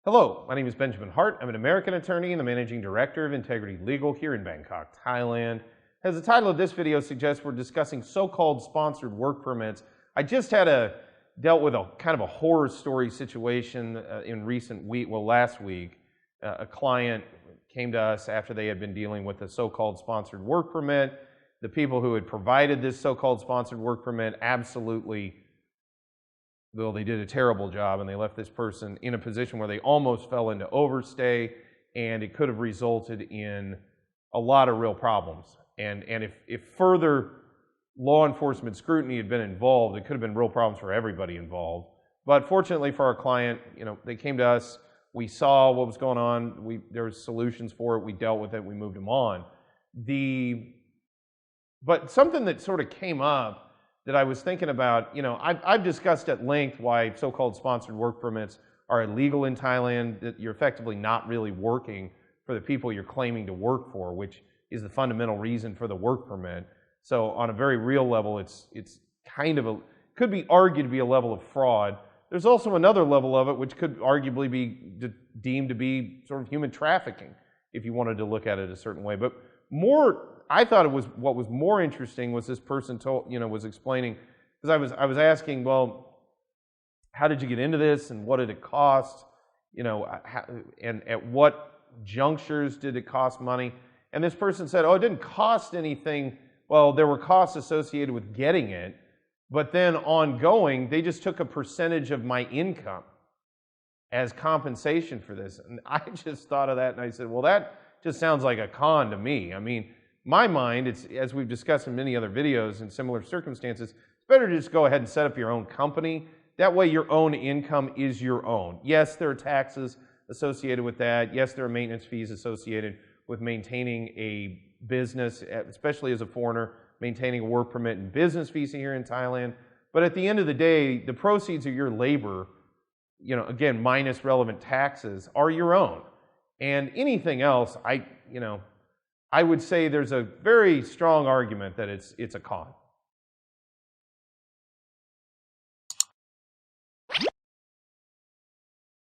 Hello, my name is Benjamin Hart. I'm an American attorney and the managing director of Integrity Legal here in Bangkok, Thailand. As the title of this video suggests, we're discussing so-called sponsored work permits. I just dealt with a kind of a horror story situation in last week. A client came to us after they had been dealing with a so-called sponsored work permit. The people who had provided this so-called sponsored work permit they did a terrible job, and they left this person in a position where they almost fell into overstay, and it could have resulted in a lot of real problems. And if further law enforcement scrutiny had been involved, it could have been real problems for everybody involved. But fortunately for our client, they came to us, we saw what was going on, there was solutions for it, we dealt with it, we moved them on. But something that sort of came up that I was thinking about, I've discussed at length why so-called sponsored work permits are illegal in Thailand, that you're effectively not really working for the people you're claiming to work for, which is the fundamental reason for the work permit. So on a very real level, it's could be argued to be a level of fraud. There's also another level of it which could arguably be deemed to be sort of human trafficking, if you wanted to look at it a certain way. But I thought what was more interesting was this person was explaining, because I was asking, well, how did you get into this and what did it cost? And at what junctures did it cost money? And this person said, oh, it didn't cost anything. Well, there were costs associated with getting it, but then ongoing, they just took a percentage of my income as compensation for this. And I just thought of that and I said, well, that just sounds like a con to me. I mean, my mind, it's, as we've discussed in many other videos in similar circumstances, it's better to just go ahead and set up your own company. That way your own income is your own. Yes, there are taxes associated with that. Yes, there are maintenance fees associated with maintaining a business, especially as a foreigner, maintaining a work permit and business visa here in Thailand. But at the end of the day, the proceeds of your labor, again, minus relevant taxes, are your own. And anything else, I would say there's a very strong argument that it's a con.